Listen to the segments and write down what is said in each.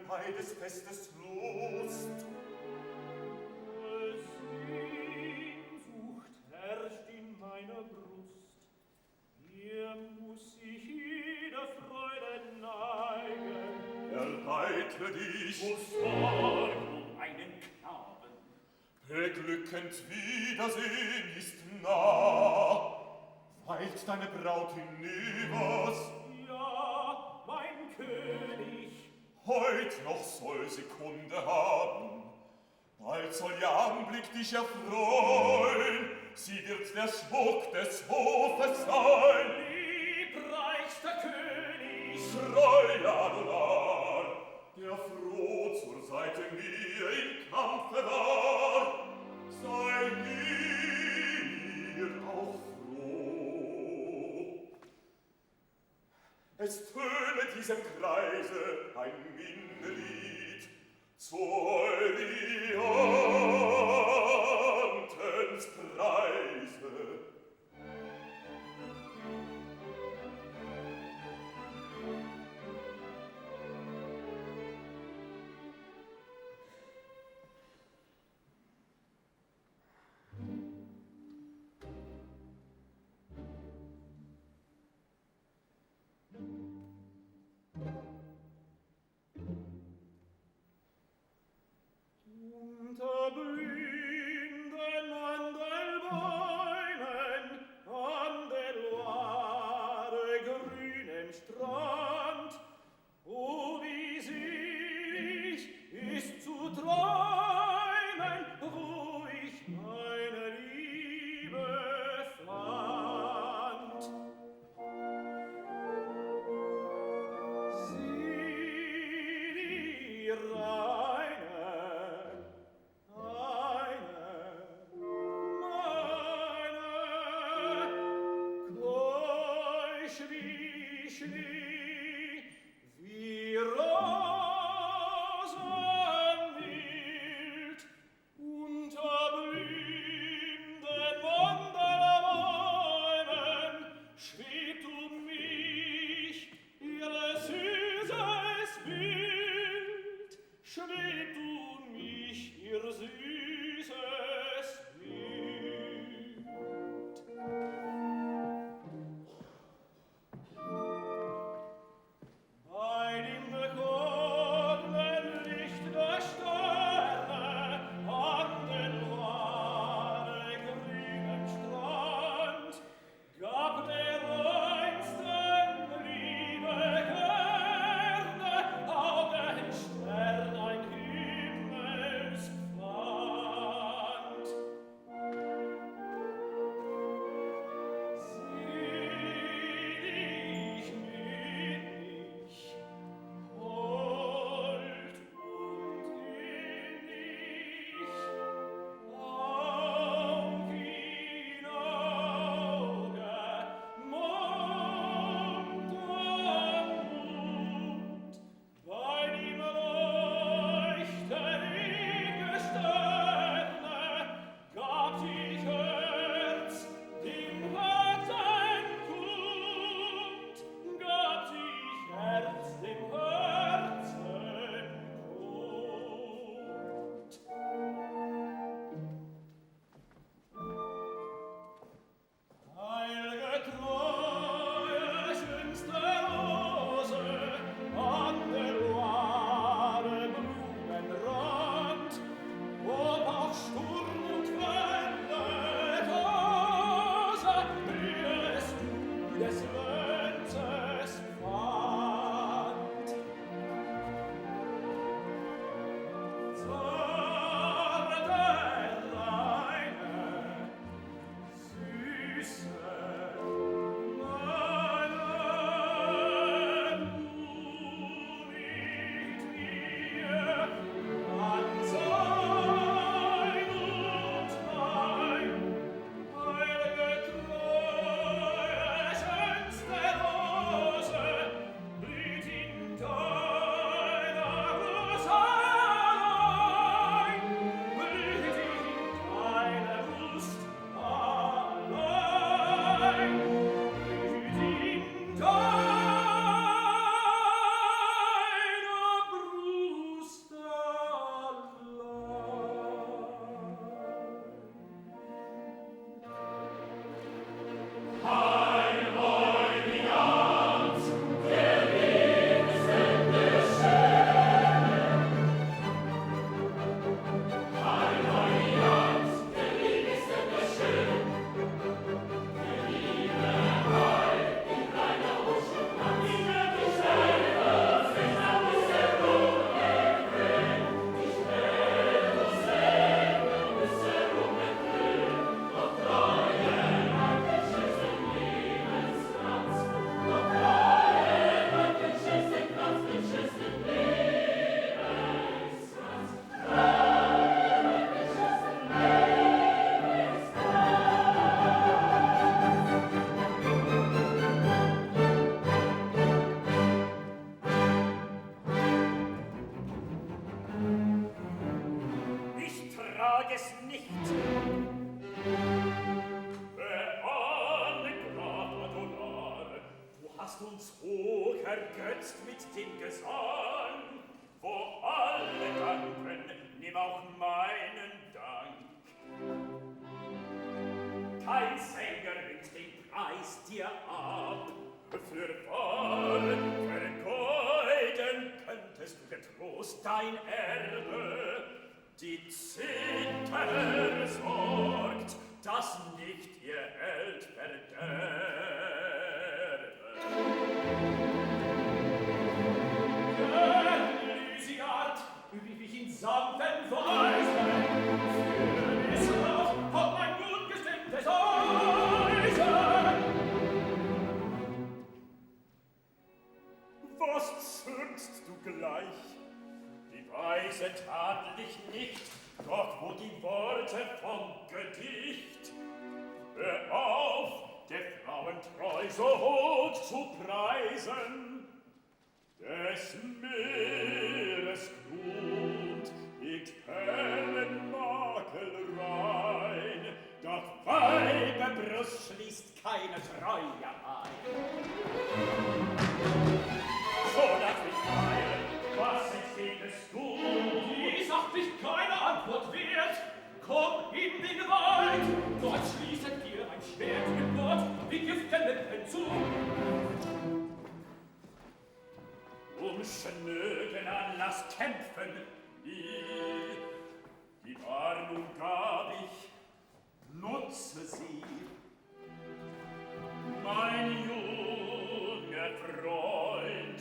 bei des Festes Lust. Sehnsucht herrscht in meiner Brust, mir muss ich jeder Freude neigen. Erbeitle dich, O Sorg um einen Knaben, beglückend Wiedersehen ist nah. Weilt deine Braut hinübers? Ja, mein König. Heut noch soll sie Kunde haben, bald soll ihr Anblick dich erfreuen, sie wird der Schmuck des Hofes sein. Liebreichster König, Treu Adolar, der froh zur Seite mir im Kampfe war, sei mir auch froh. Es töne diesem Kreise ein Minnelied zu Euryantens Preise. unter blühenden Mandelbäumen es nicht. Beahne, Graf Adolar, Du hast uns hoch ergötzt mit dem Gesang. wo alle danken, nimm auch meinen Dank. Kein Sänger nimmt den Preis dir ab. Für vergeuden könntest du getrost dein Erbe. Die Zither sorgt, dass nicht ihr Held verderbe. Lysiard, üb ich in sanften Weisen, für es auch auf mein gut gestimmtes Eisen. Was zürnst du gleich? Die Weise tadel dich nicht, doch wo die Worte vom Gedicht. Hör auf, der Frauen treu so hoch zu preisen, des Meeres Grund liegt hellen Makel rein, doch Weiberbrust schließt keine Treue ein. So lass mich feiern, was empfiehlst du? Dies auch dich keine Antwort wert. Komm in den Wald, dort schließet dir ein Schwert mit Gott wie Gift den Lippen zu. Schnöden Anlass kämpfen, die Warnung gab ich, nutze sie. Mein junger Freund,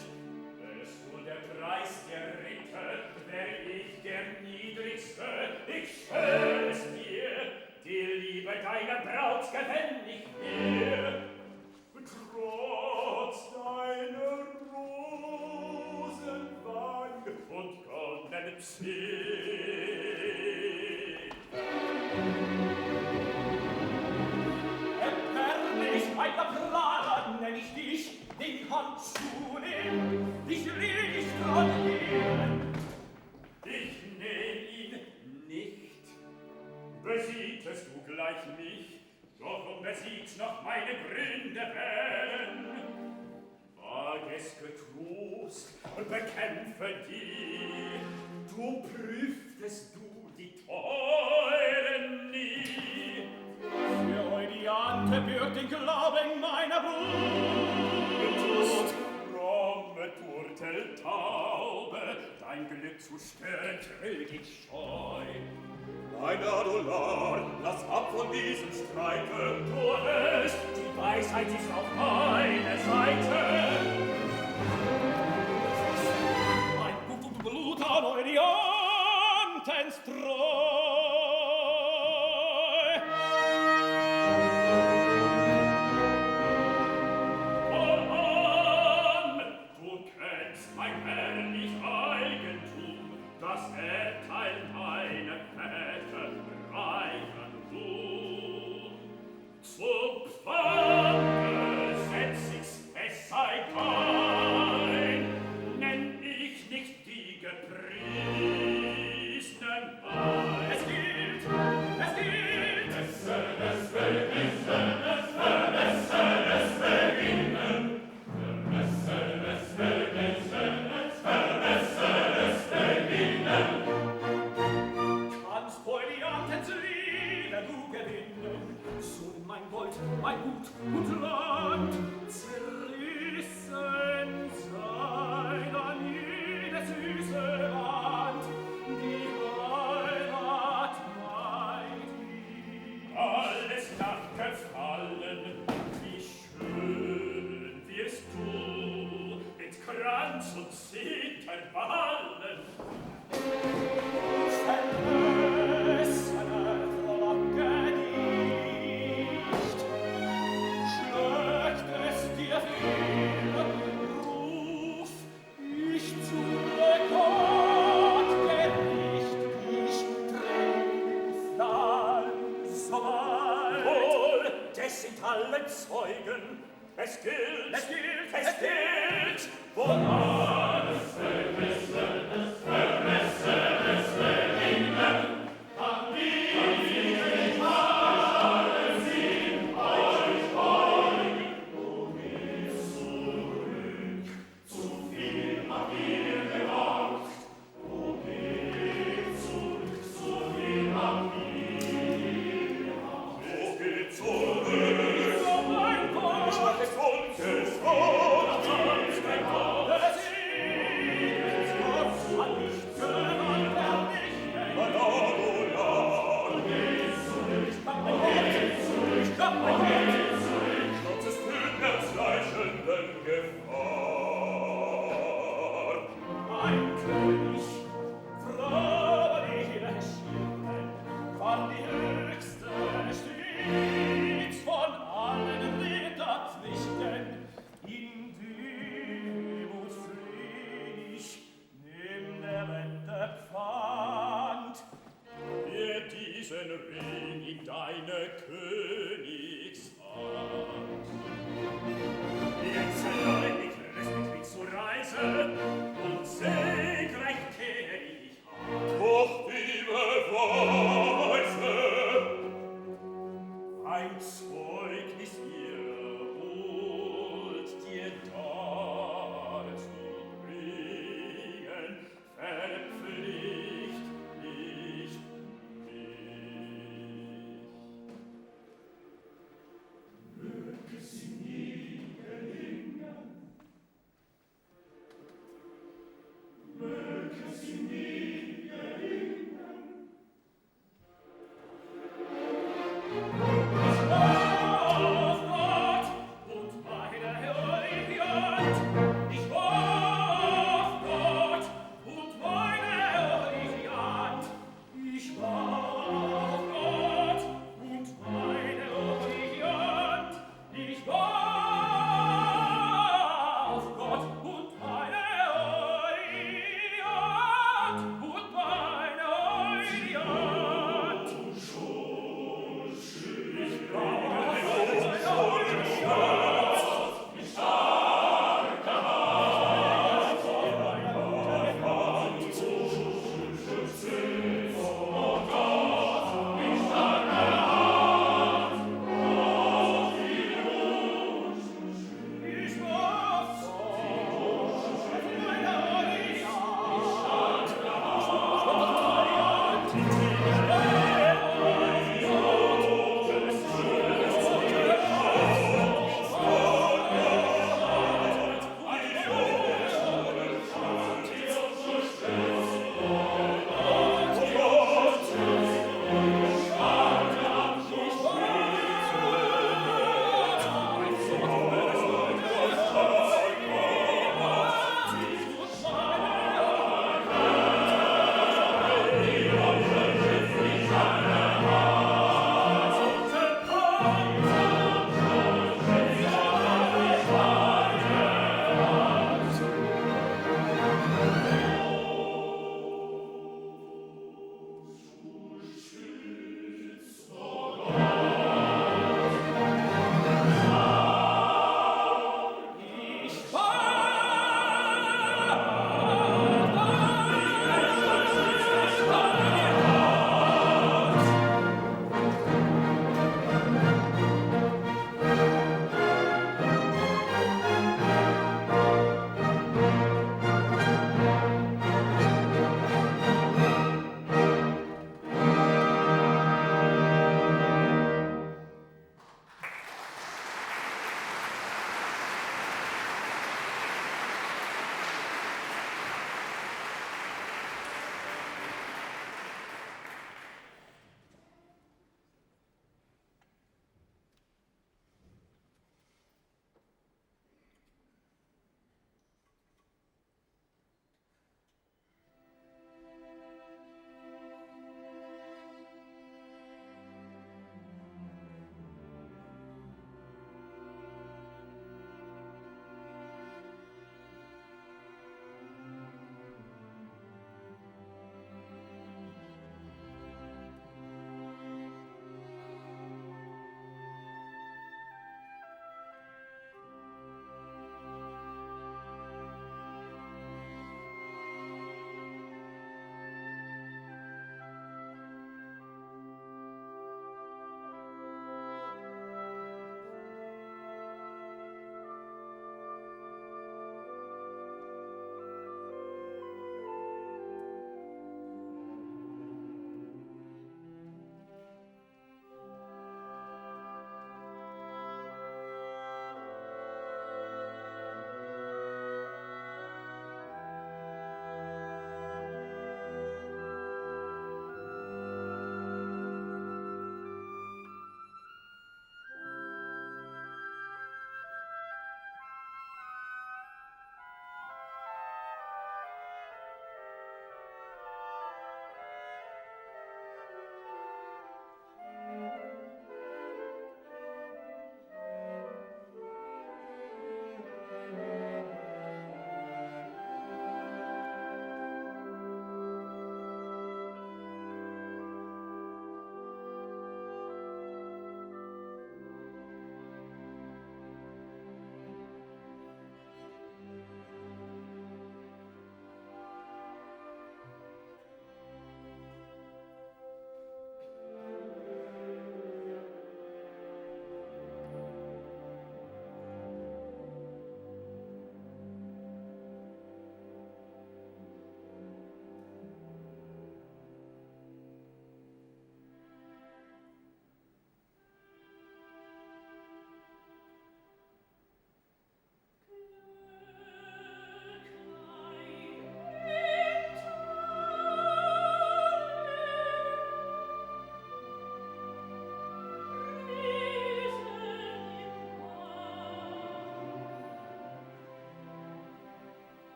wärst du der Preis der Ritter, wär ich der Niedrigste, ich schwör es dir, die Liebe deiner Braut gewänn ich mir. Trotz deiner Rosenwein und goldenen Zinn. Erbärmlich, alter Prahler, nenn ich dich, den Handschuh nehm, dich Licht dran nehmen. Ich nehm ihn nicht. Besiegtest du gleich mich, doch besiegt noch meine Gründe wählen. Wag es getrost und bekämpfe die, du prüftest du die Teuren nie. Für Eudiante bürgt den Glauben meiner Brust. Fromme Turteltaube, dein Glück zu stören, trüg ich scheu. Mein Adolar, lass ab von diesem Streite. Tu es, die Weisheit ist auf meiner Seite. Mein Blut und Blut an Eudiantens Treu. Voran, du kennst mein herrlich Eigentum, das Erbteil meiner Väter reichen Ruhm. Zum Pfandgesetz ist es sei kein, nenn ich nicht die Gepriesenen ein. Es gilt, es gilt. Es beginnen. Kannst Eudiantens Liebe du gewinnen, so mein Gold, mein Gut und Land zerrissen sein an jede süße Hand, die Heimat meint ihm. Alles nachgefallen, wie schön wirst du mit Kranz und Zither wallen. Vermessener Glocke nicht, schlagt es dir viel, ruf ich zu Gott Gericht, ich dräng's dann so weit. Wohl, des sind alle Zeugen, es gilt, Es gilt, es gilt, wo alles vermessenes beginnen, an die Ring in deine Königshand. Jetzt leid ich lässt mich zu reisen, und segreich kehre ich heim. Doch die Beweise, ein Zeugnis ihrer Huld dir dazu bringen, verpflicht nicht mich. Möge sie nie gelingen, möge sie nie gelingen,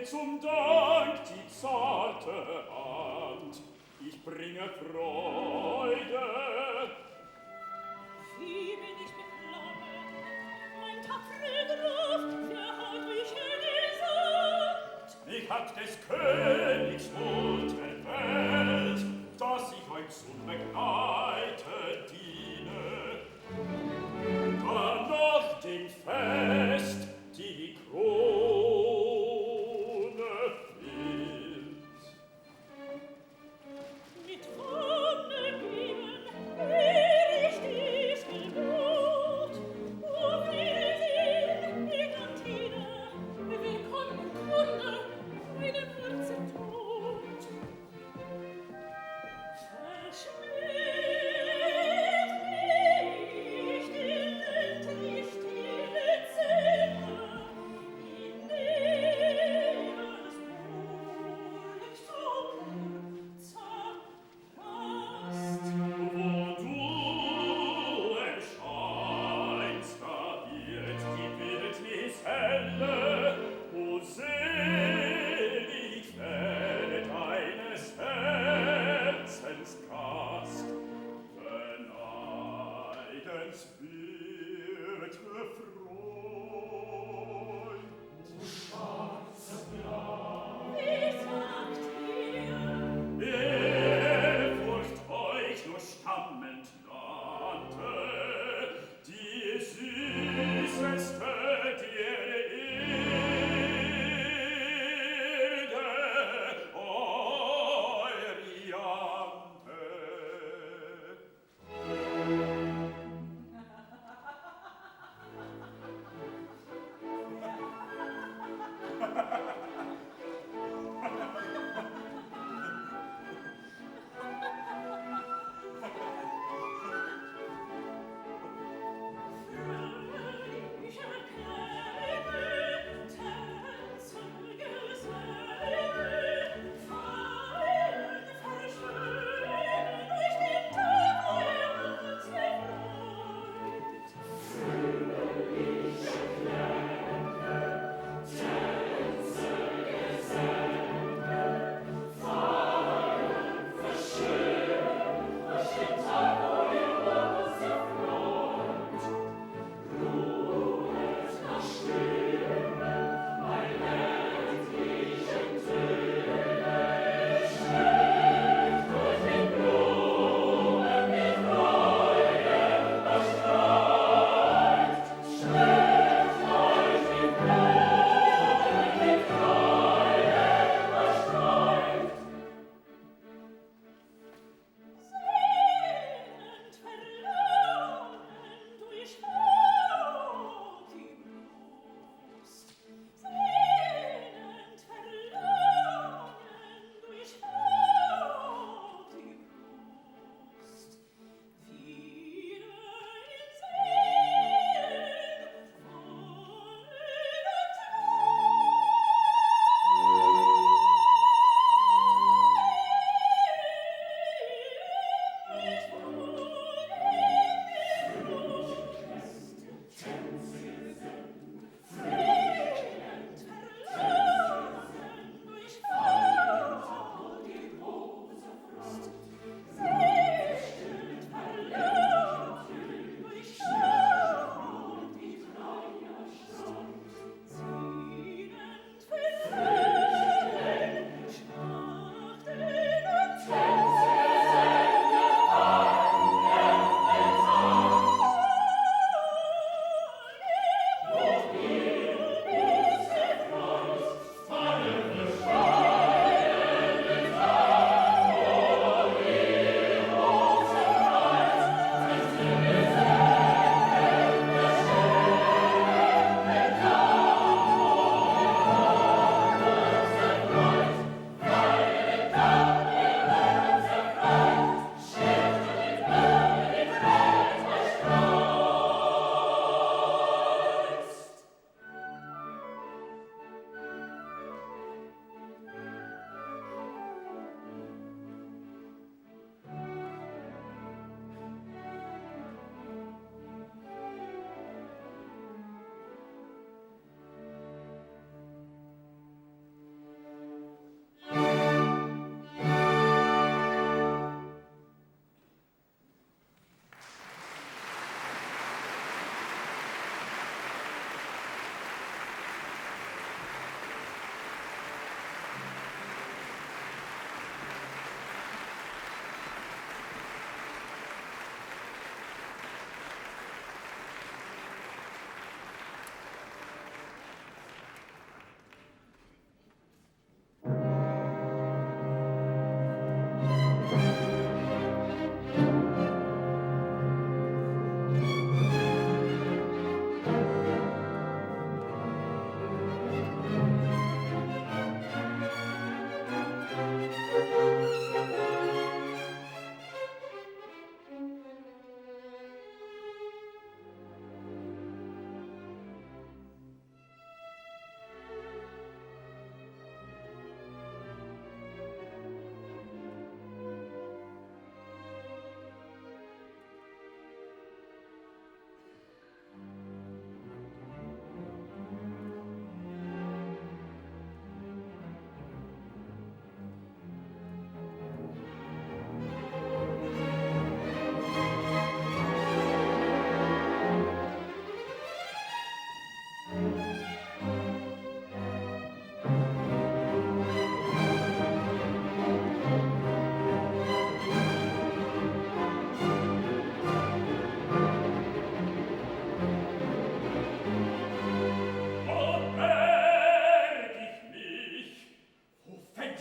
Zum Dank die zarte Hand, ich bringe Freude. Wie bin ich beklommen, mein tapfere Graf, wer hat euch gesandt? Mich hat des Königs Mut erwählt, dass ich euch zum Begleite diene. Dann noch dem Fest die Krone Mit Wonne geben, ich dies Gebot. O Wiedersehen, Eglantine, willkommen Kunde, eine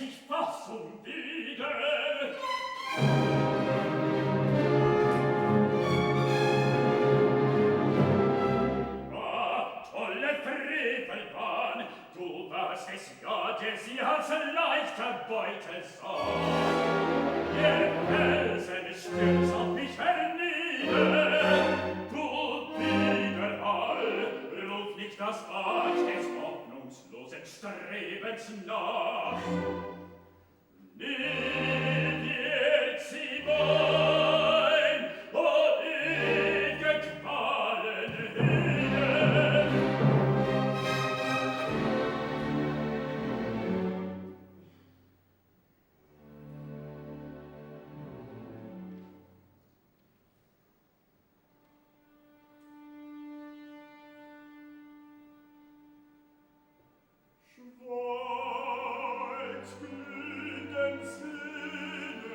ich Fassung wieder. Ah, tolle Frevelbahn, du warst es ja, der sie als leichter Beute sah. Ihr Felsen stürzt auf mich hernieder, du Widerhall, ruf nicht das Arsch des hoffnungslosen Strebens nach. Nie wird sie mein, o ew'ge Qualen hüten. Schweigt glühenden Sinnens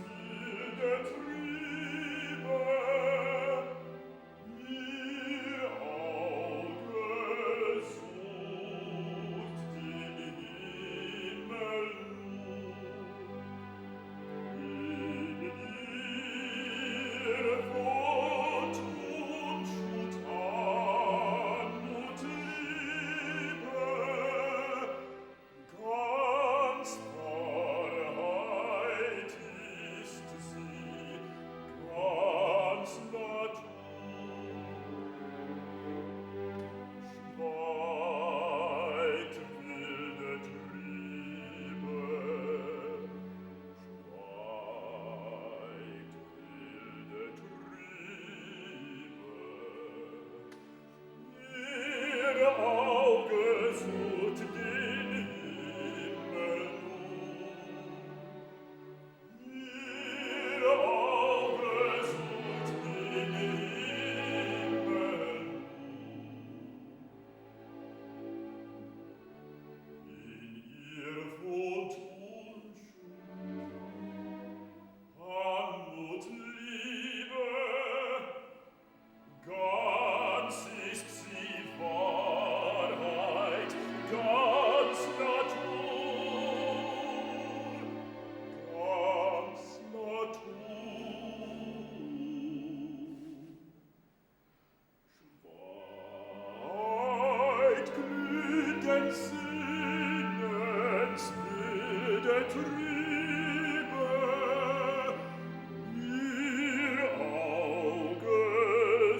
wilde Triebe, ihr Auge sucht den Himmel nur. In ihr wohnt Unschuld, Anmut, Liebe, ganz Wahrheit ist sie, ganz Natur. Schweigt wilde Triebe, schweigt wilde Triebe. Ihr Auge sucht den Himmel nur. Ihr Auge sucht den Himmel nur. In ihr wohnt Unschuld, Anmut, Liebe, ganz ist sie Wahrheit, ganz Natur, ganz Natur. Schweigt glühenden Sinnens wilde Triebe, ihr Auge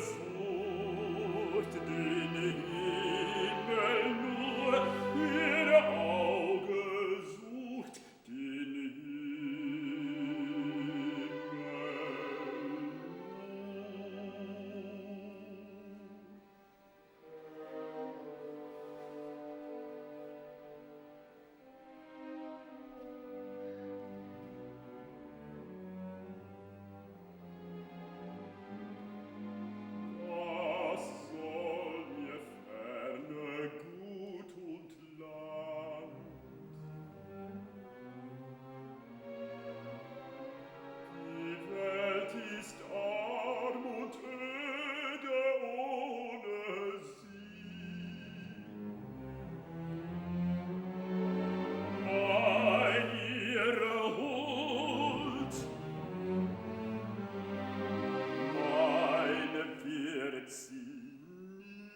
sucht den Himmel nur, ihr Auge sucht den Himmel Was soll mir ferne Gut und Land? Die Welt ist arm und öde ohne sie. Mein ihre Huld, meine wird sie nie.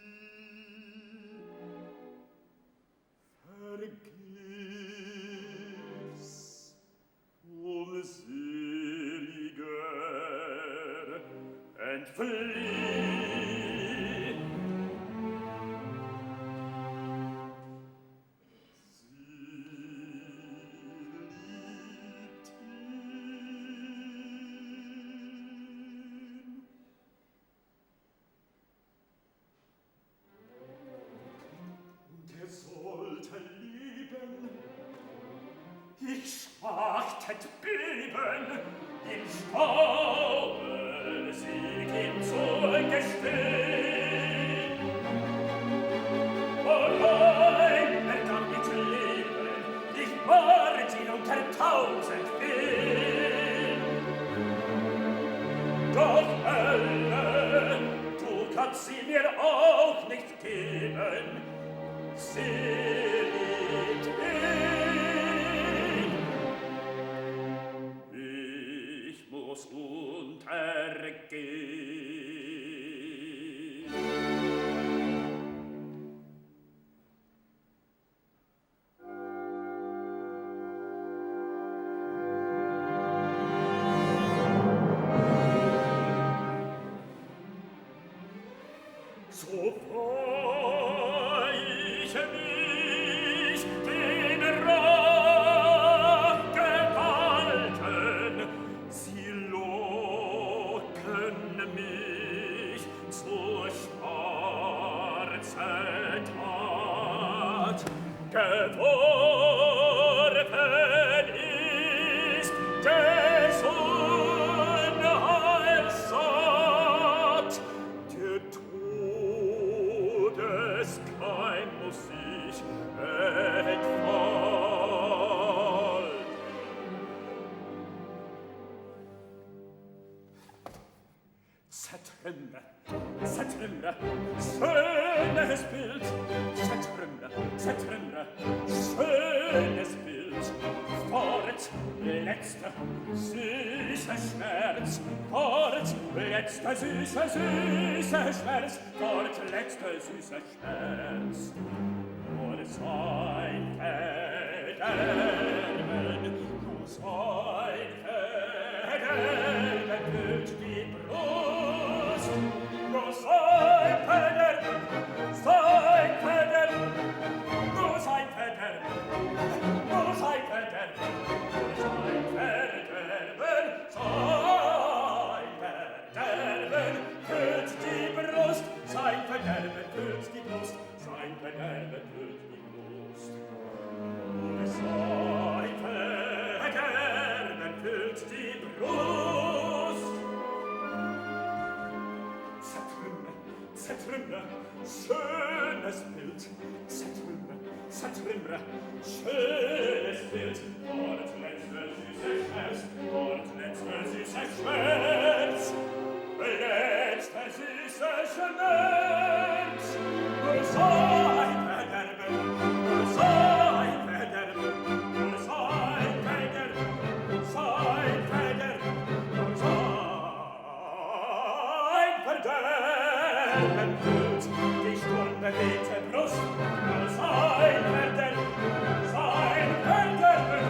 Vergiss, unseliger, entflieh. Sie liebt ihn. Und sollte lieben, ich schwachtet beben, im Staube sieg ihm zugestehen. Allein kann mit Leben, ich ward ihn unter 1000 Wehen. Doch Ellen, du kannst sie mir auch nicht geben, sie liebt ihn. groß untergeht. So freu ich mich den Rock gewalten, sie locken mich zur schwarzen Tat. Geworfen ist des Unheils Saat, der Todeskeim muss sich entfalten. Zertrümmere, zertrümmere, schönes Bild. Zertrümmere, zertrümmere, schönes Bild. Fort, letzter, süßer Schmerz. Fort, letzter, süßer, süßer Schmerz. Fort, letzter, süßer Schmerz. Nur sein Verderben, nur sein Verderben füllt die Brust. Nur sein Verderben, sein Verderben, nur sein Verderben, nur sein Verderben, nur sein Verderben, sein Verderben füllt die Brust. Sein Verderben füllt die Brust, sein Verderben füllt die Brust. Nur sein Verderben füllt die Brust. Zertrümmere, schönes Bild. Zertrümmere, zertrümmere, schönes Bild. Dort letzter süßer Schmerz, dort letzter süßer Schmerz. Letzter süßer Schmerz. Nur sein Verderben, nur sein Verderben, nur sein Verderben, sein Verderben, nur sein Verderben füllt die sturmbewegte Brust. Nur sein Verderben, sein Verderben,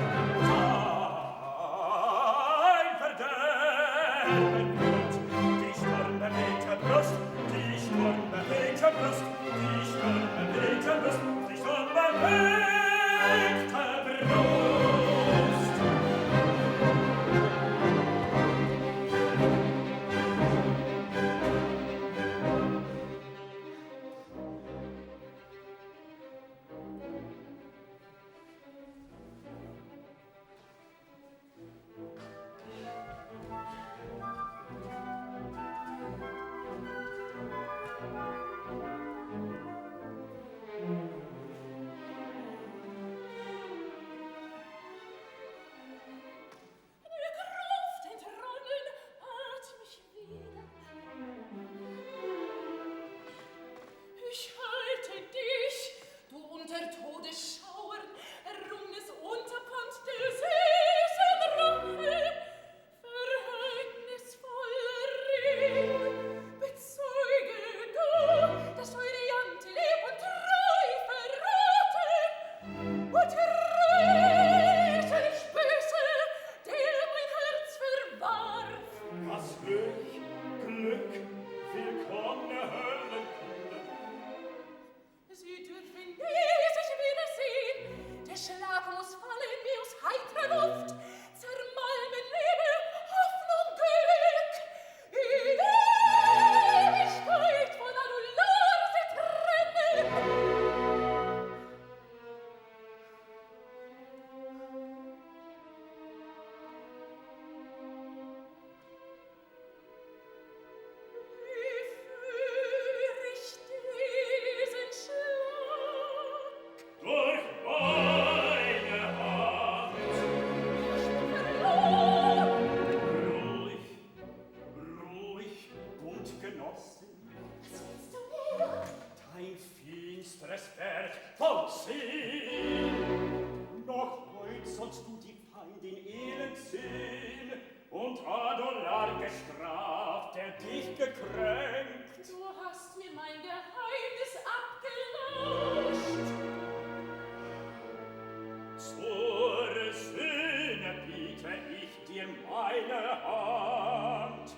Hand.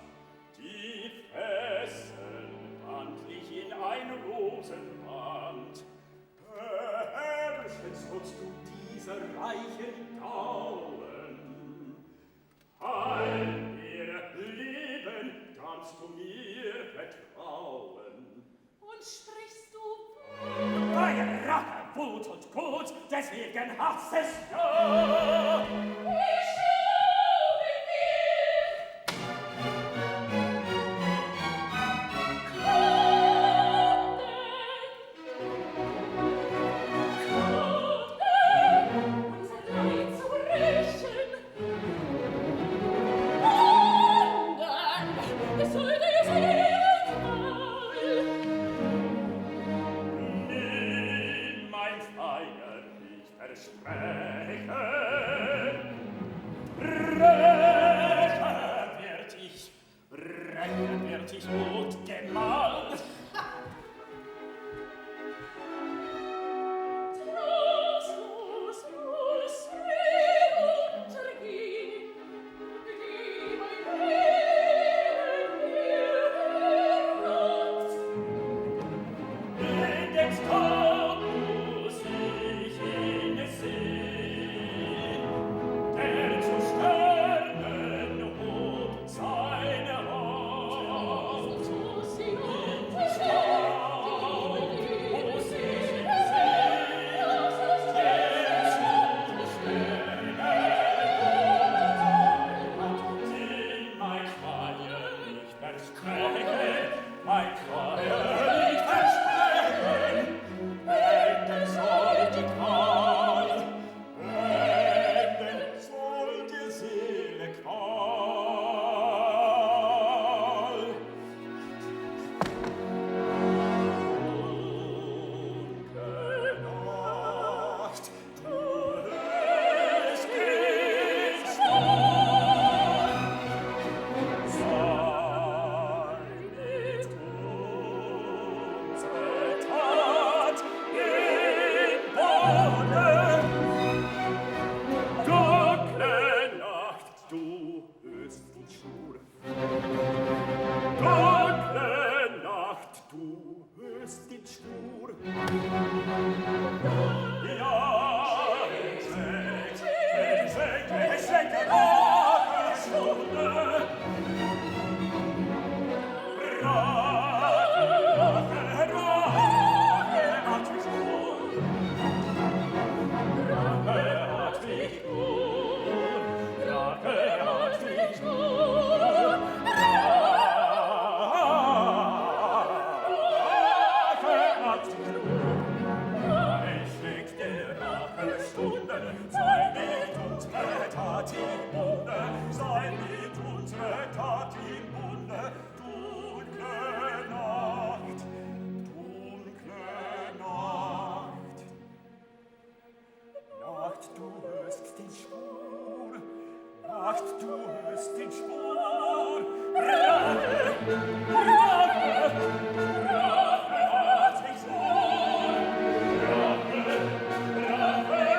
Die Fesseln wandlich in ein Rosenband. Beherrschen sollst du diese reichen Gauen. All ihr Leben kannst du mir vertrauen. Und sprichst du Deine Rache, Wut und Gut, deswegen hassest du. Ich schau in dir. Unser Leid zu rächen. Es soll dir sehr wohl. Nimm, mein Feier, ich verspreche, Rächer wird ich gut gemalt. Trostlos muss mir untergehen, die mein Leben mir erraubt. In dem Staub muss ich ihn sehen, der zu Sternen hob seine Hand. So sie In und Staub muss ich ihn sehen, der zu Sternen in mein Feier nicht versprechen, mein Feier nicht versprechen, enden soll die Qual, enden soll die Seele Qual. Dunkle Nacht, du hörst den Sturm, sei nicht unsere Tat in Bonne. Dunkle Nacht, du hörst den Schwur. Dunkle Nacht, du hörst den Schwur. Ja, es senkt Stunde. Sei mit unsere Tat im Bunde, sei mit unsere Tat im Bunde, dunkle Nacht, dunkle Nacht. Nacht, du hörst den Schwur, Nacht, du hörst den Schwur, Rache, Rache, Rache hat mich schwur, Rache, Rache,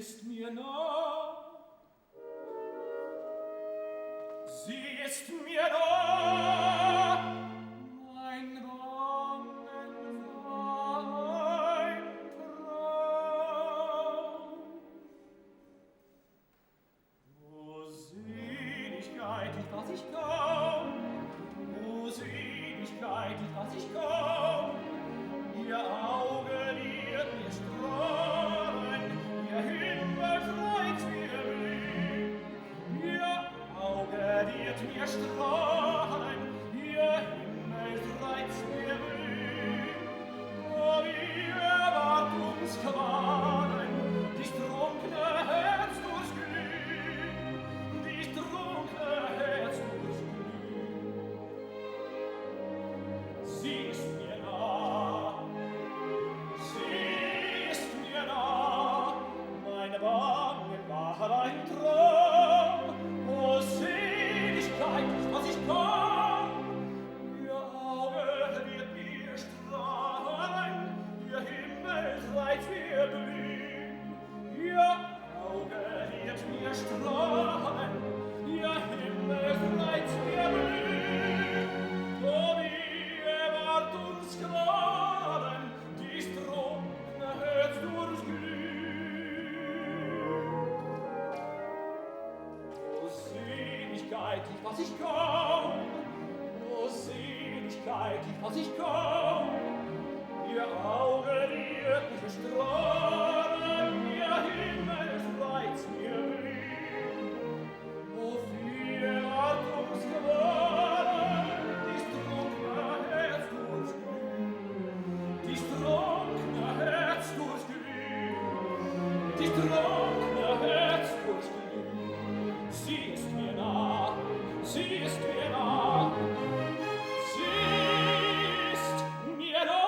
ist mir nah. Sie ist mir nah. Mein Bangen war ein Traum. O Seligkeit, ich was ich kaum. O Seligkeit, ich was ich kaum. Ihr Auge wird mir strahlen, ihr Himmel freut mir blühen. Ihr Auge wird mir strahlen, ihr Himmel freut mir blühen. O wie Erwartungsqualen, dich trunkne Herz durchglühen, dich trunkne Herz durchglühen. Sie ist mir nah, sie ist mir nah, meine Bangen war ein Traum. O Seligkeit, was ich kaum, ihr Auge wird mir strahlen, ihr Himmel reizt mir blühen. Ihr Auge wird mir strahlen, ihr Himmel reizt mir blühen. O wie Erwartungsqualen, dies trunkne Herz durchglühen. O Seligkeit, ich was ich kaum, o Seligkeit, ich was ich kaum, ihr Auge wird mich strahlen, ihr Himmel reizt mir blühen. O wie Erwartungsqualen, dies trunkne Herz durchglühen, dies trunkne Herz durchglühen, dies trunkne Herz durchglühen. Sie ist mir nah, sie ist mir nah, sie ist mir nah.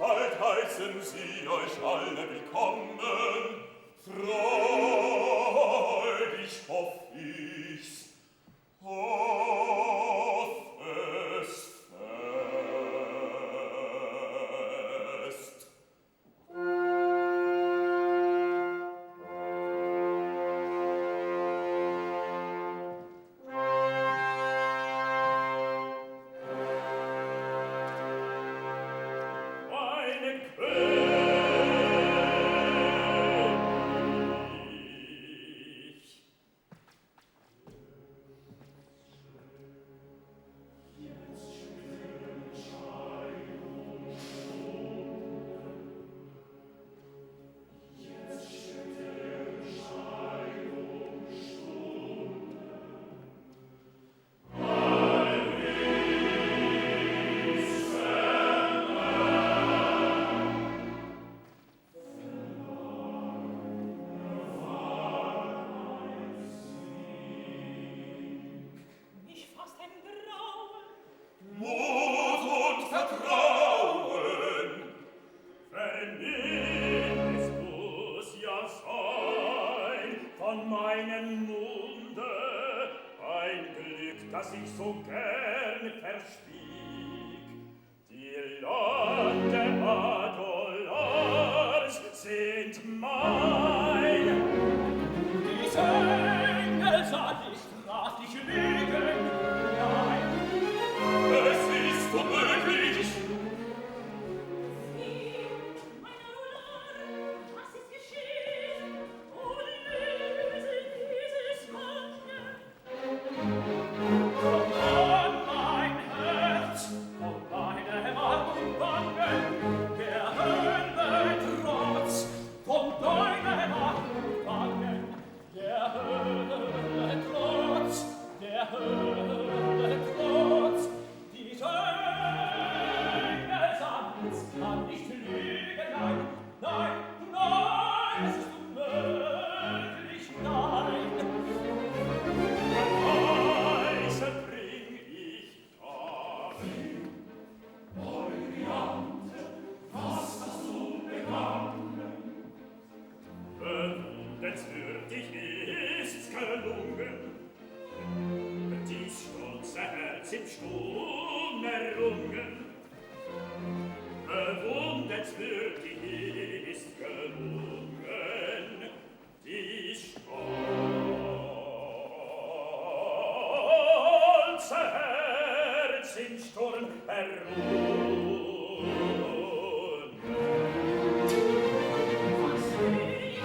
bald heißen sie euch alle willkommen. Freudig hoff ich's, hoff es fest. Meine König, mich fasst ein Grauen. Mut und Vertrauen, vernimmst du's ja sein von meinem Munde, ein Glück, das ich so gern verstieg. Die Lande Adolors sind mein. Diese Engel sah dich, sprach dich lügen. Nein, es ist unmöglich. Wie, mein Aulor, was ist geschehen? Oh, löse dieses Bangen. komm an mein Herz, komm meine Arm und Wangen, der Hölle trotz, komm deine Arm und Wangen, der Hölle trotz, der Hölle trotz, diese Engelsangst kann nicht lügen, nein, nein, nein, es ist unmöglich, nein. Beweise bring ich dar. Bewundernswürdig ist's gelungen, dies stolze Herz im Sturm errungen. Bewundernswürdig ist gelungen, dies stolze Herz im Sturm errungen. Was ich,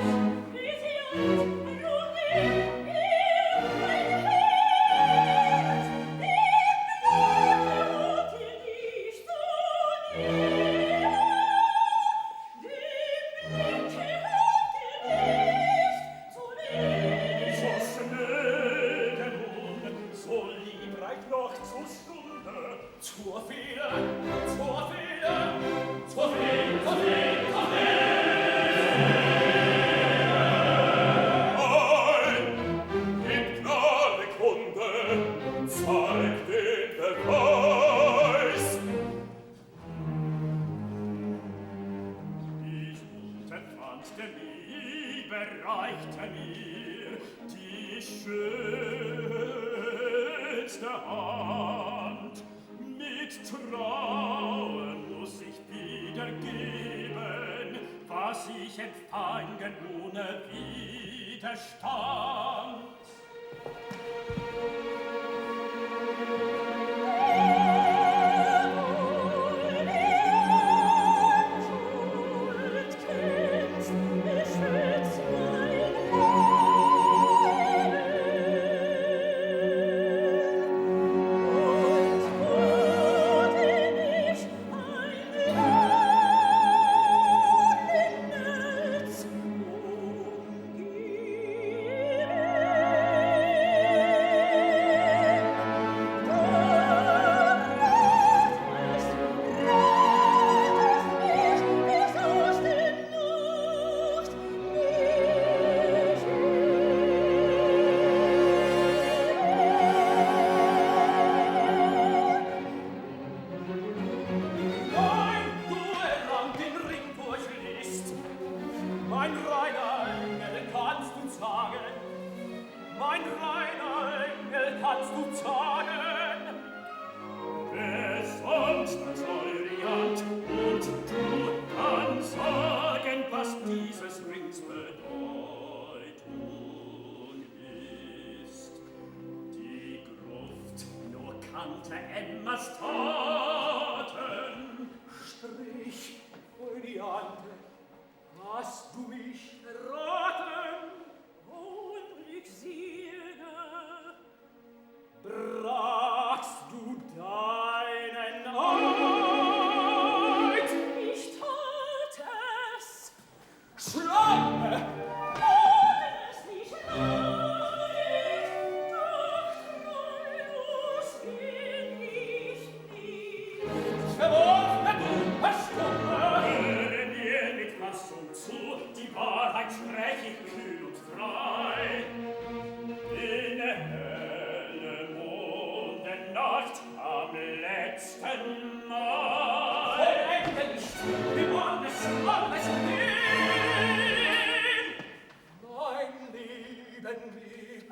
wie sie alt, Ruhe, ihr mein Herz, dem Blut ihr nicht so näher, dem Blicke habt ihr nicht so näher. So schnöde nun, so liebreich noch zur Stunde, Zur Fehde, zur Fehde, zur Fehde, zur Fehde, zur Fehde. Ein, gib Gnade Kunde, zeig den Beweis. ich unterfand der Liebe reichte mir die schönste Hand. Mit Trauen muss ich wiedergeben, was ich empfangen ohne Widerstand. Netz umgeben. Tante Emmas Taten. Sprich, Euryanthe, hast du mich erraten? Unglückselige, Brachst du deinen Eid? ich tat es, Schlange! ohne es nicht leid, doch treulos bin ich nicht. Verworfene, du Verstumme! Höre mir mit Fassung zu, die Wahrheit sprech ich kühl und frei. In der helle Mondennacht am letzten Mai Vollende nicht, wie alles hin! Mein Leben mit!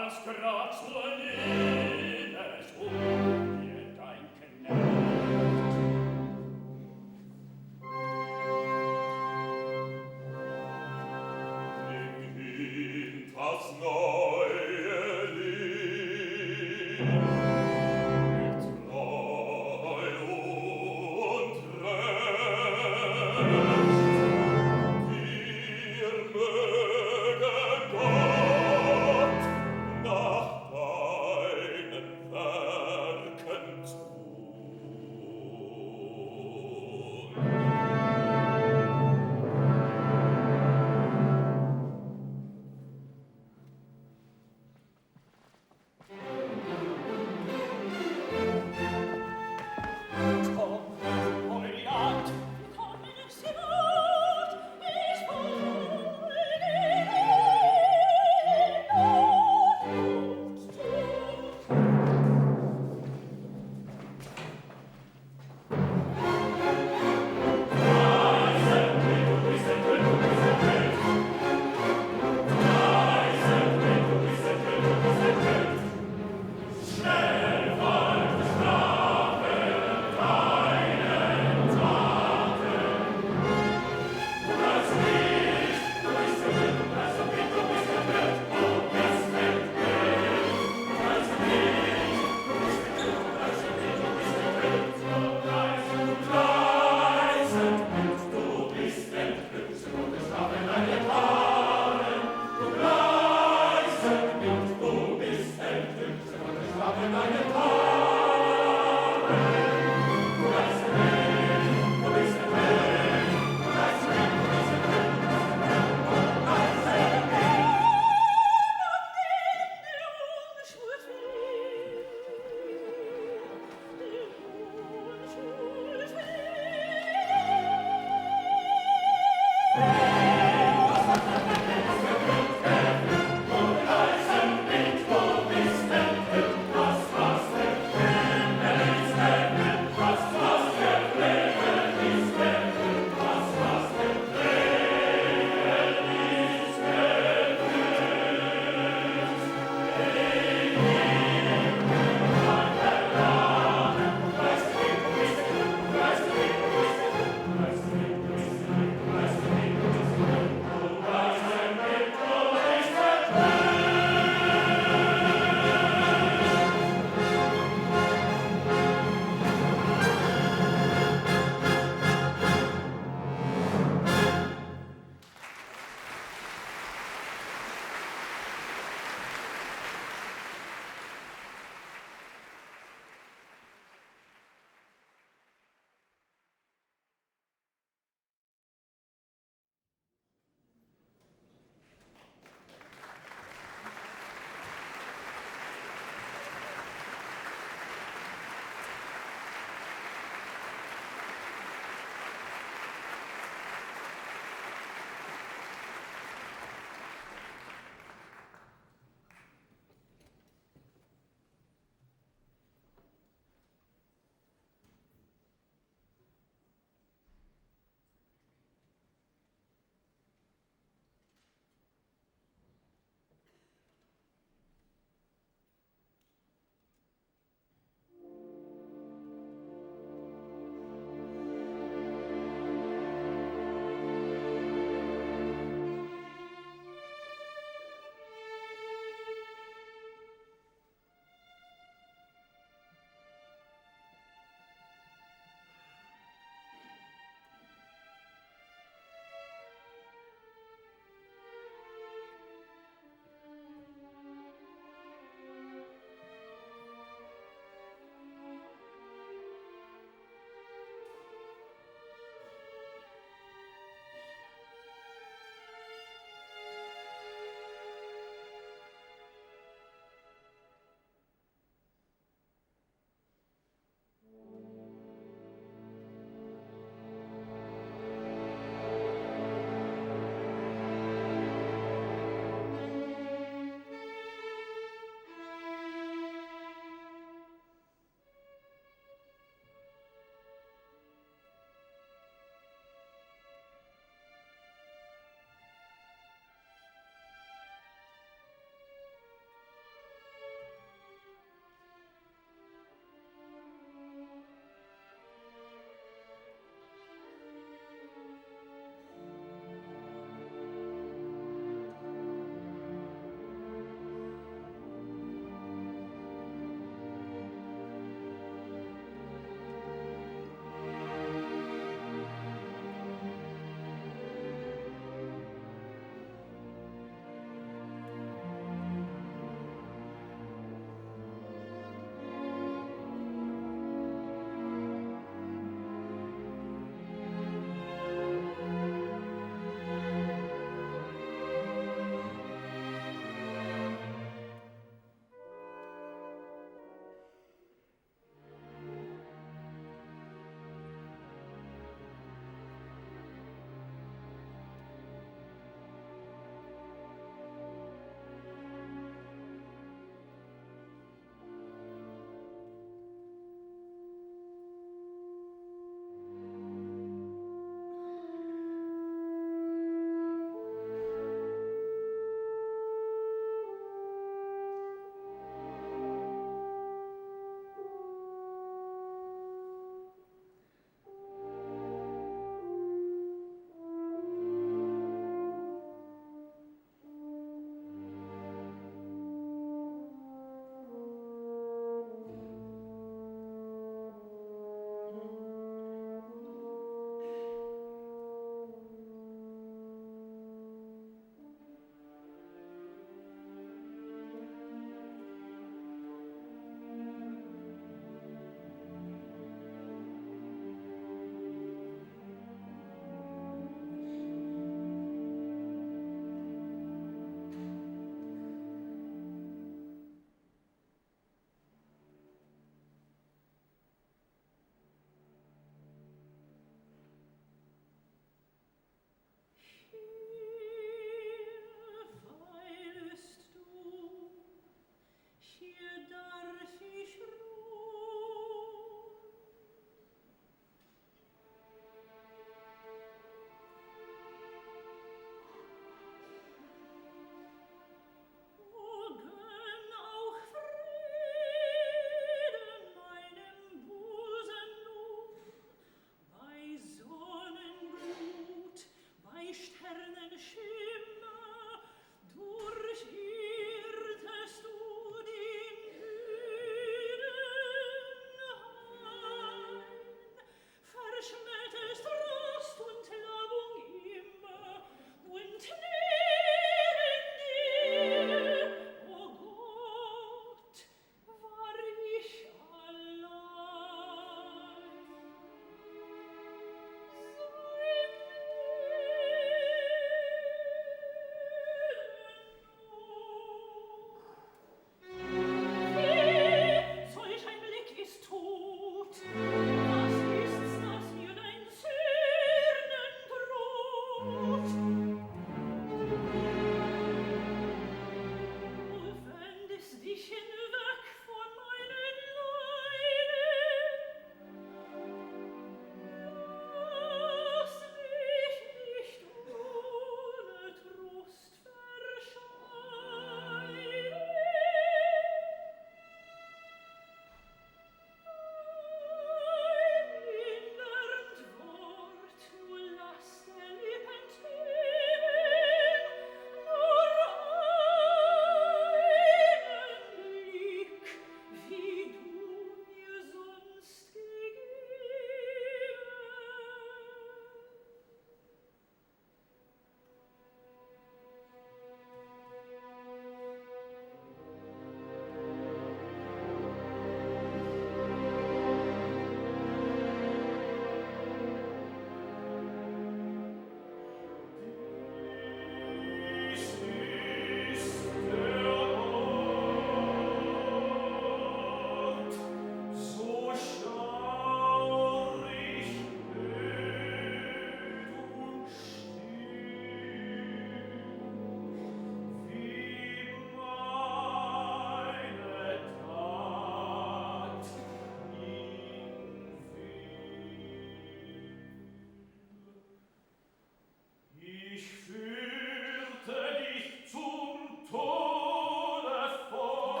Ich führte dich zum Tode fort.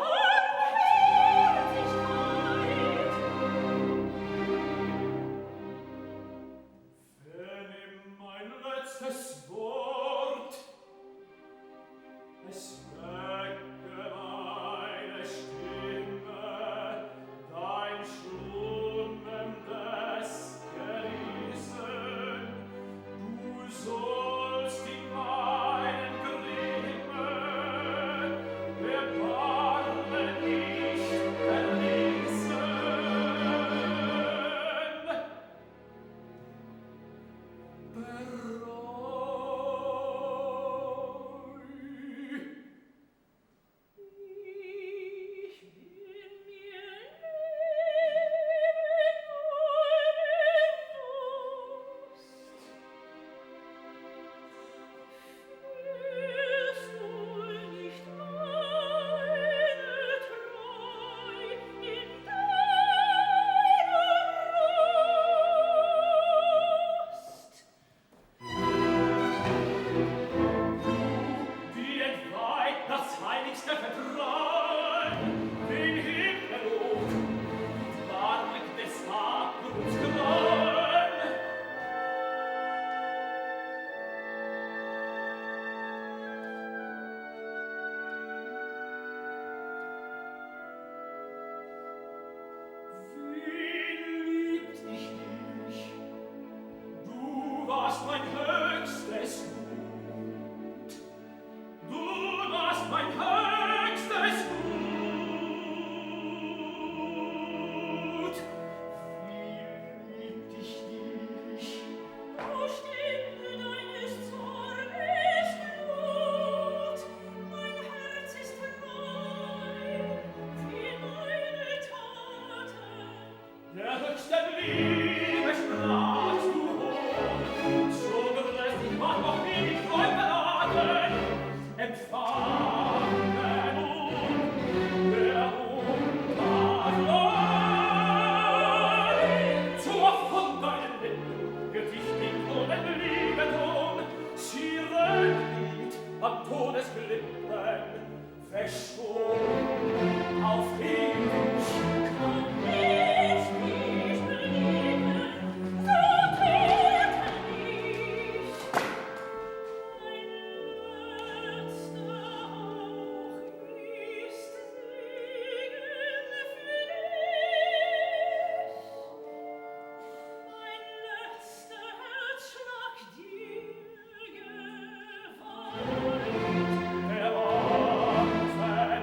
Vernimm mein letztes Wort. Es wecke meine Stimme, dein schlummendes Gerissen. Du sollst in meinen Grimme Erbarmen nicht verließen. Ich bin mir Fühlst du nicht meine Treu in deiner Brust? Die entweiht das heiligste Vertrauen, den Himmelruf und Warnung des Abgrunds Grauen. Wie liebt ich dich? Du warst mein höchstes Gut. Du warst mein höchstes Gut. Wie liebt ich dich? O Stimme deines Zornes Blut, mein Herz ist frei für meine Taten. Der höchsten Liebe sprachst du hoch, so gerührt ich war noch nie mit Freud beraten, empfangen nun der Untatlon. Zur von deinen Lippen wird ich den Toten lieben tun, sie rennt am Todesglippen, verstohlen auf ewig. Kann ich mich verlieben, so töte mich. Mein letzter Hauch ist Segen für dich. Mein letzter Herzschlag dir geweiht. Der Orphan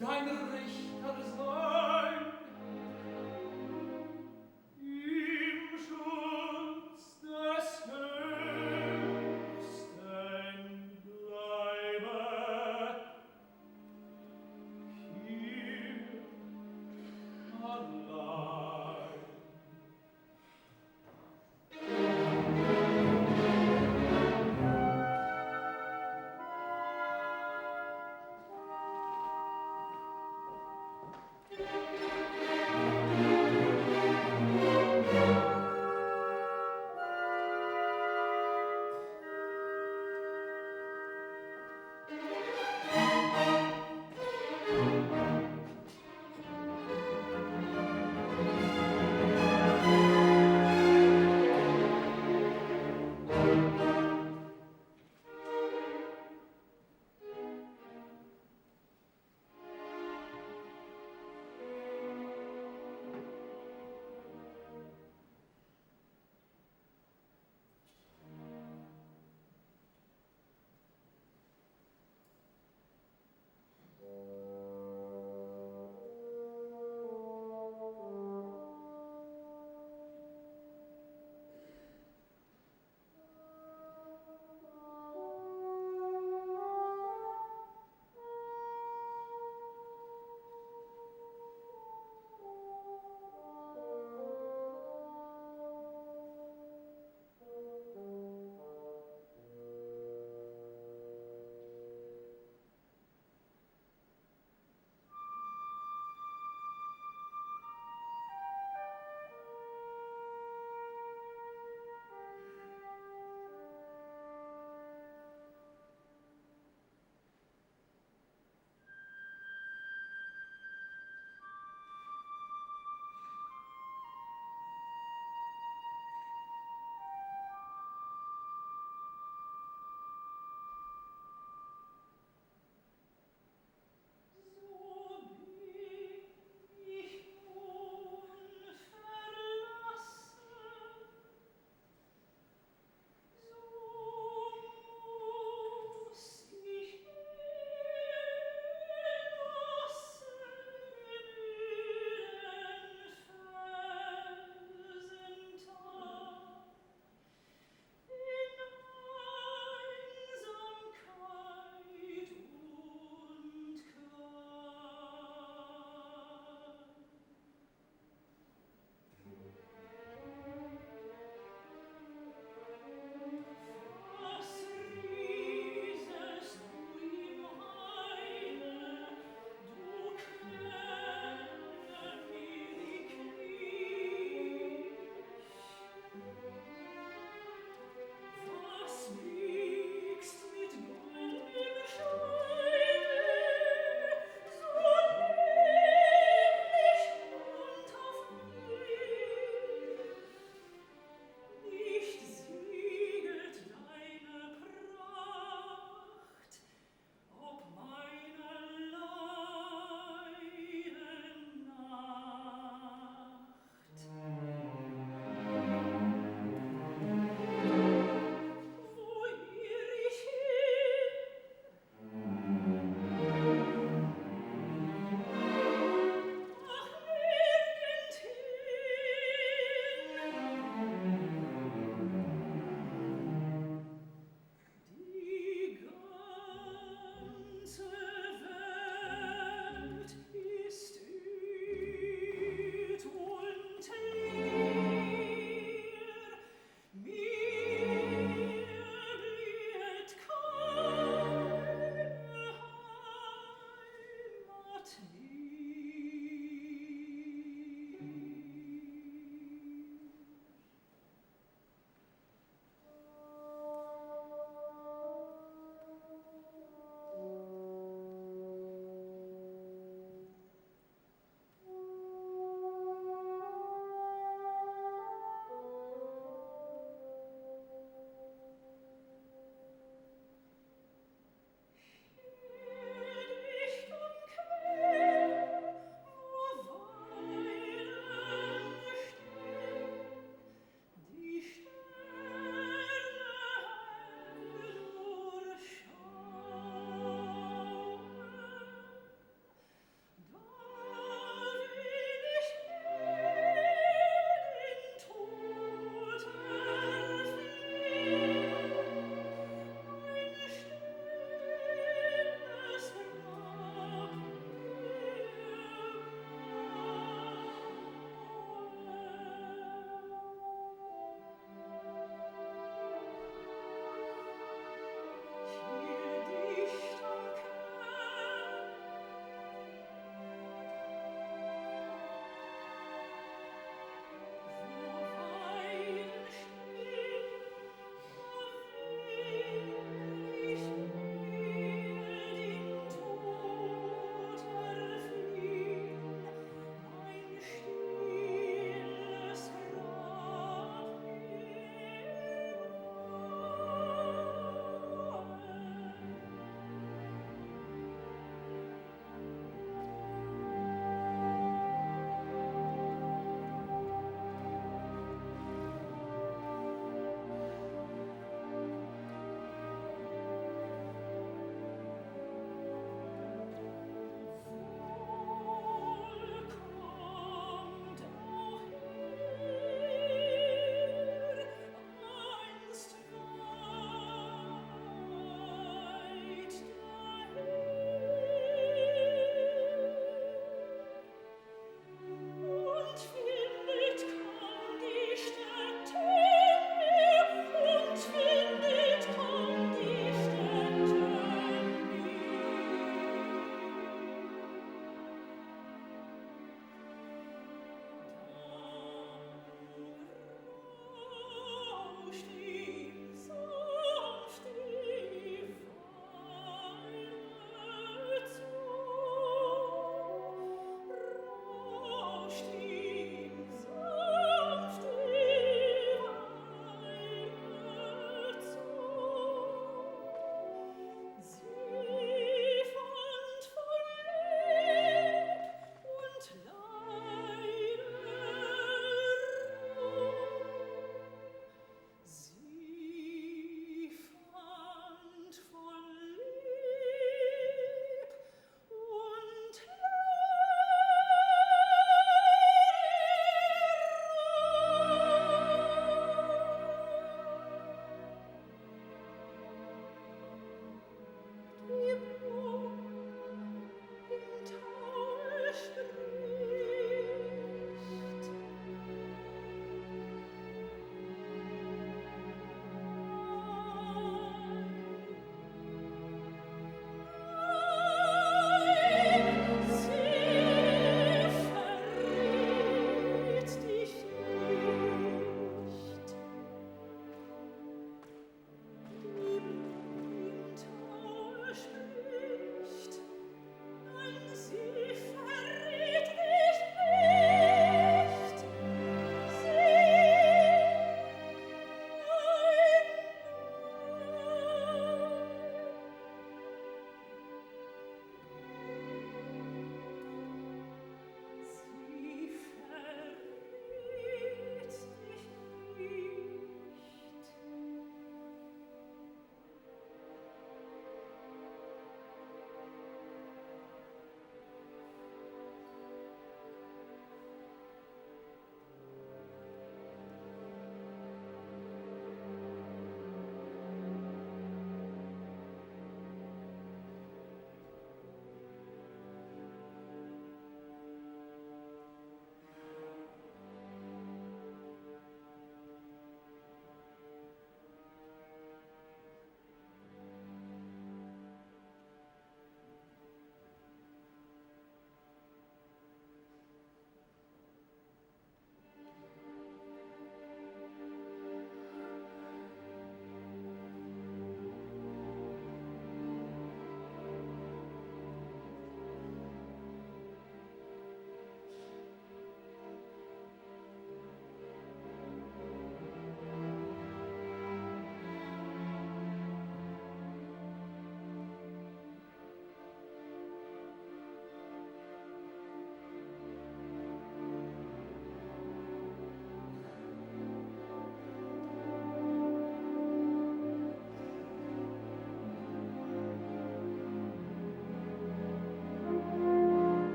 dein Richter sein. Im Schutz des Höchsten bleibe hier allein.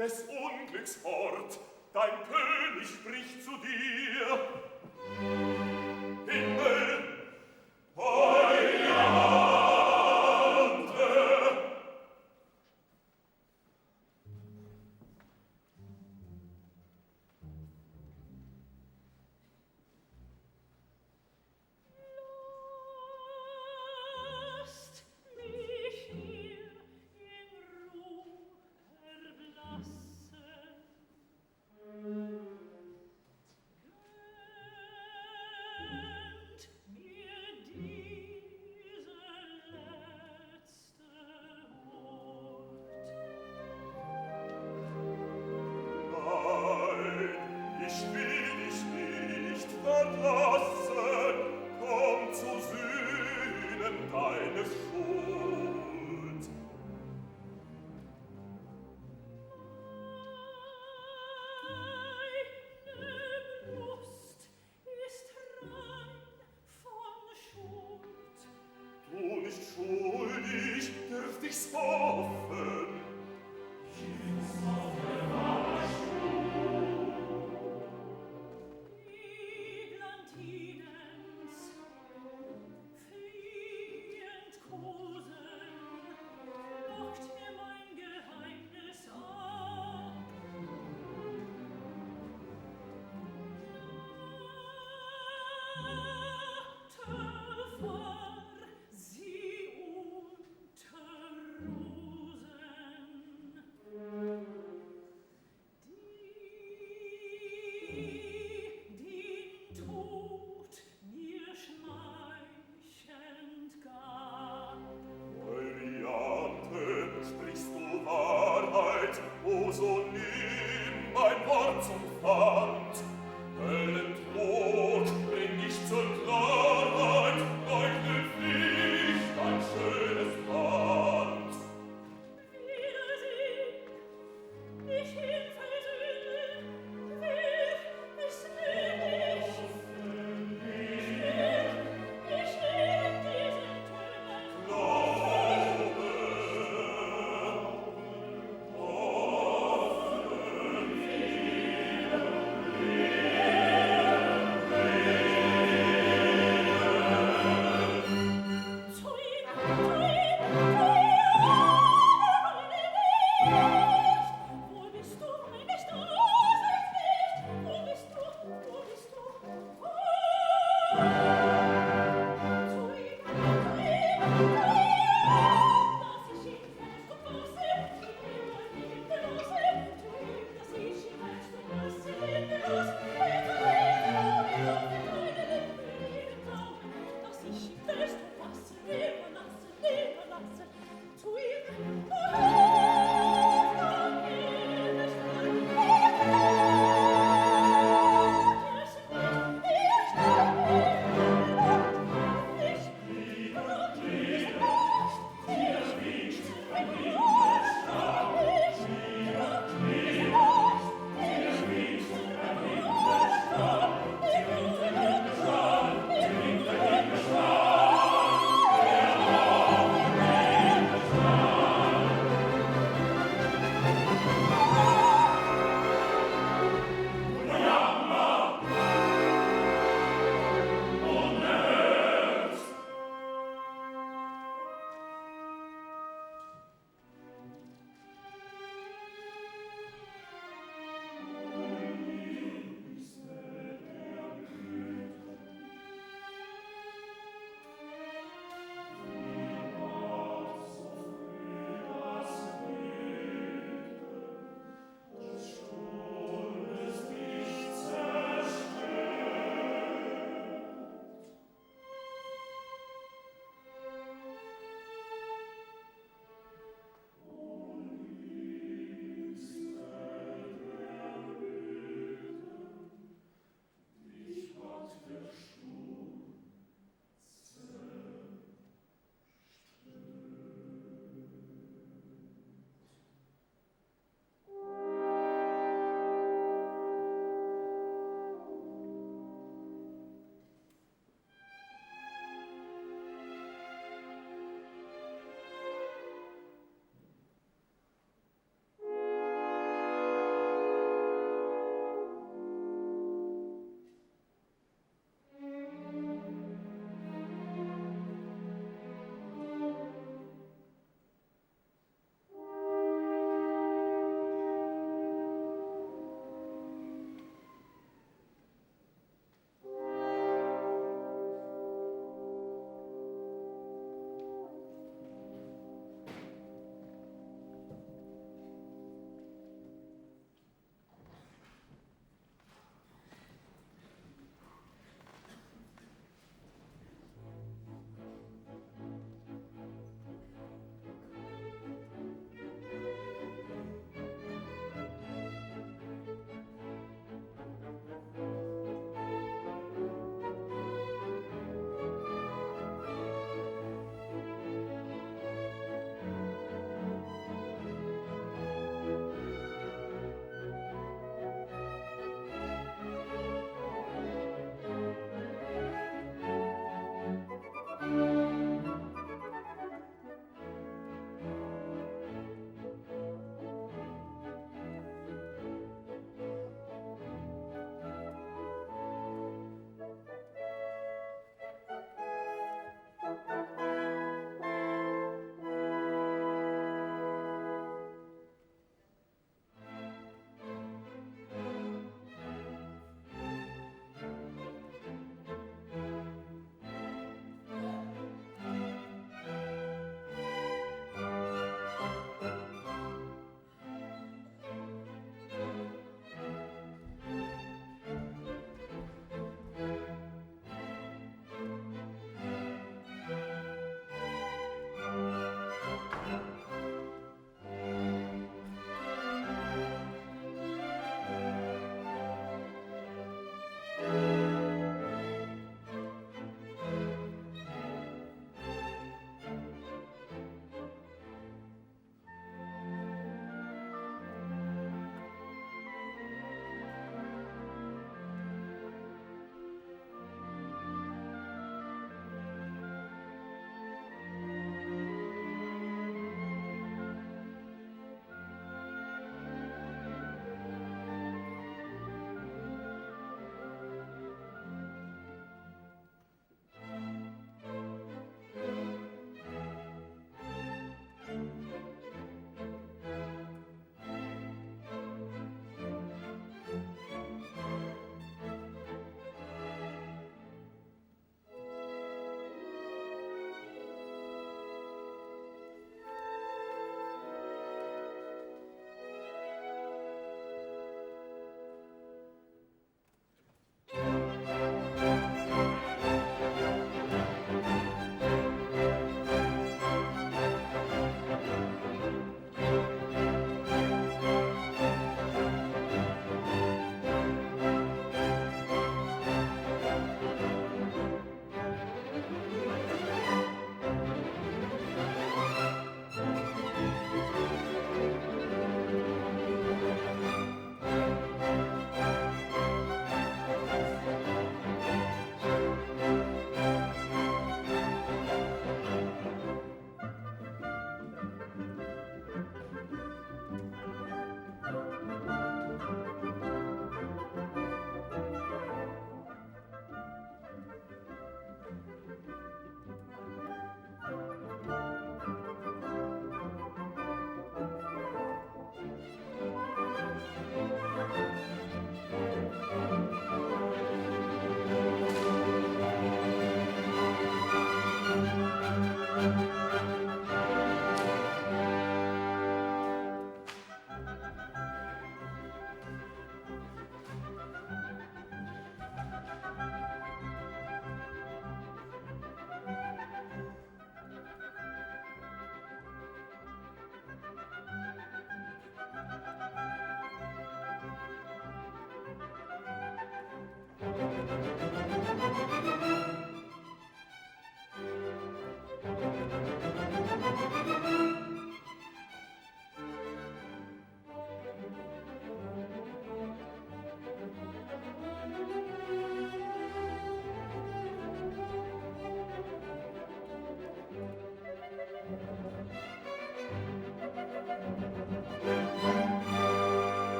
des Unglücks Hort, dein König spricht zu dir. Himmel, heilige Hand, Lasst mich hier in Ruhe erblassen. Gönnt mir diese letzte Wort. nein, ich will dich nicht verlassen, komm zu sühnen deine Schuld. Meine Brust ist rein von Schuld. Du nicht schuldig, dürft ich's hoffen. Eglantinens fliehend Kosen lockt mir mein Geheimnis ab. Natter war sie unter Rosen, die den Tod mir schmeichelnd gab. Euryanthe, sprichst du Wahrheit, o so nimm mein Wort zum Pfand. Höllentod bring ich zur Klarheit, leuchtet Licht, ein schönes Band. Wiedersehen, ich hin versöhnen, will es möglich. Ich will in diesen Tönen Glaube,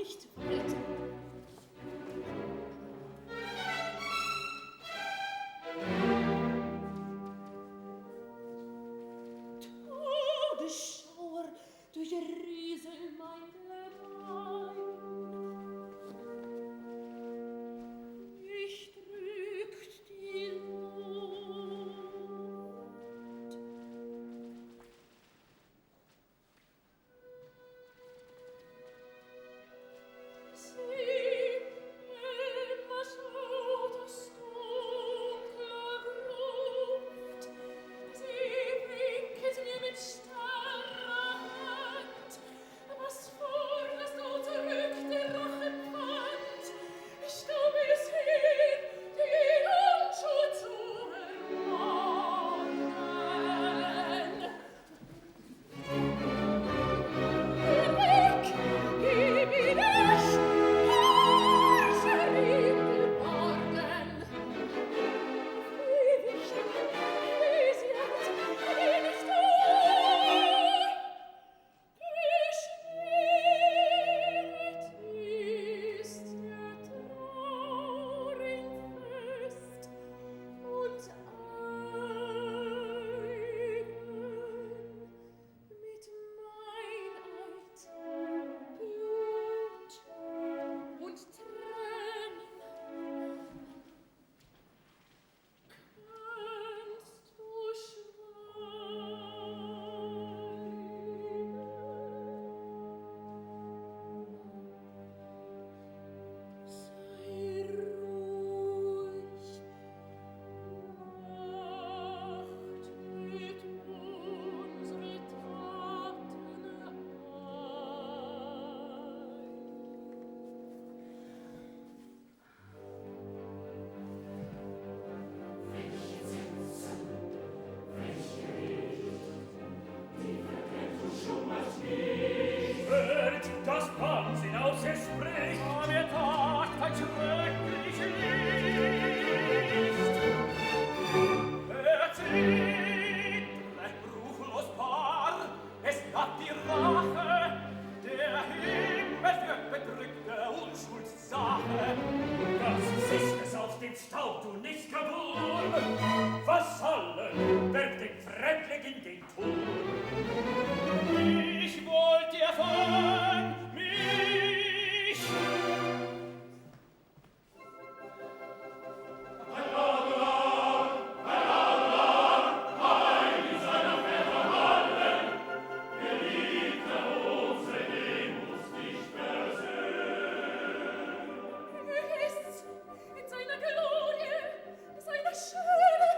nicht weit. Todesschauer durchrieseln mein Gebein. Mich drückt die Luft. Sieh, Emma, schau das dunkle Gruft. Sie winket mir mit starrer Hand. Was forderst du zurück, der Rachenpfand? Ich glaube es hin, die Unschuld zu ermahnen. Weg, gib ihn nicht, Herrscherin geworden. Ewig, bis jetzt, bin ich du. Beschweret ist der Trauring fest und eigen mit Meineid, Blut und Tränen. Kannst du schweigen? Sei ruhig, wacht mit unsere Taten ein. Hört das Wahnsinn aus, es spricht. Oh, mir tagt ein schrecklich Licht. Hört sie, ein ruchlos Paar, es gab die Rache, der Himmel für bedrückte Unschuldssache. Das ist es aus dem Staub, du nicht geboren. Vasallen, werft den Fremdling in den Turm. Ich wollt dir von mich. Ist's in seiner Glorie, seiner Schöne,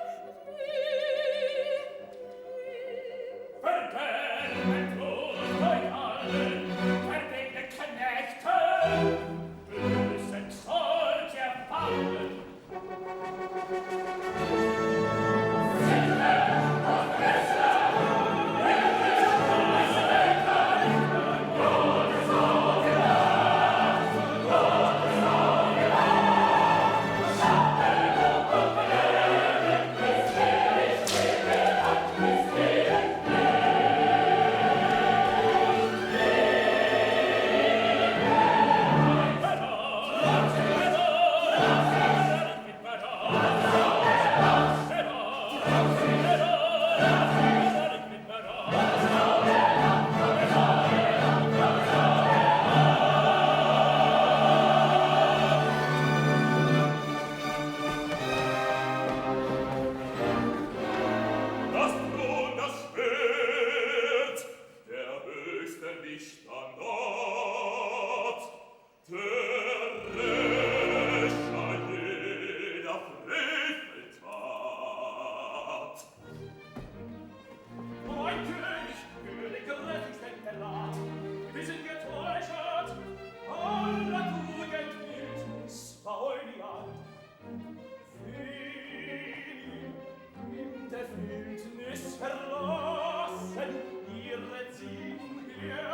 Verderben Blut bei allen, verwegene Knechte, bösen sollt ihr fallen. Das Thron, das Schwert, der höchste Lichtstandard, der Rächer jeder Freveltat. Mein König, König, rettig den Verrat. Wir sind getäuschert, aller Tugend Wildnis faul an. In der Wildnis verlassen, ihre Ziegen her,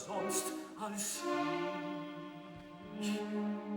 Sonst als ich.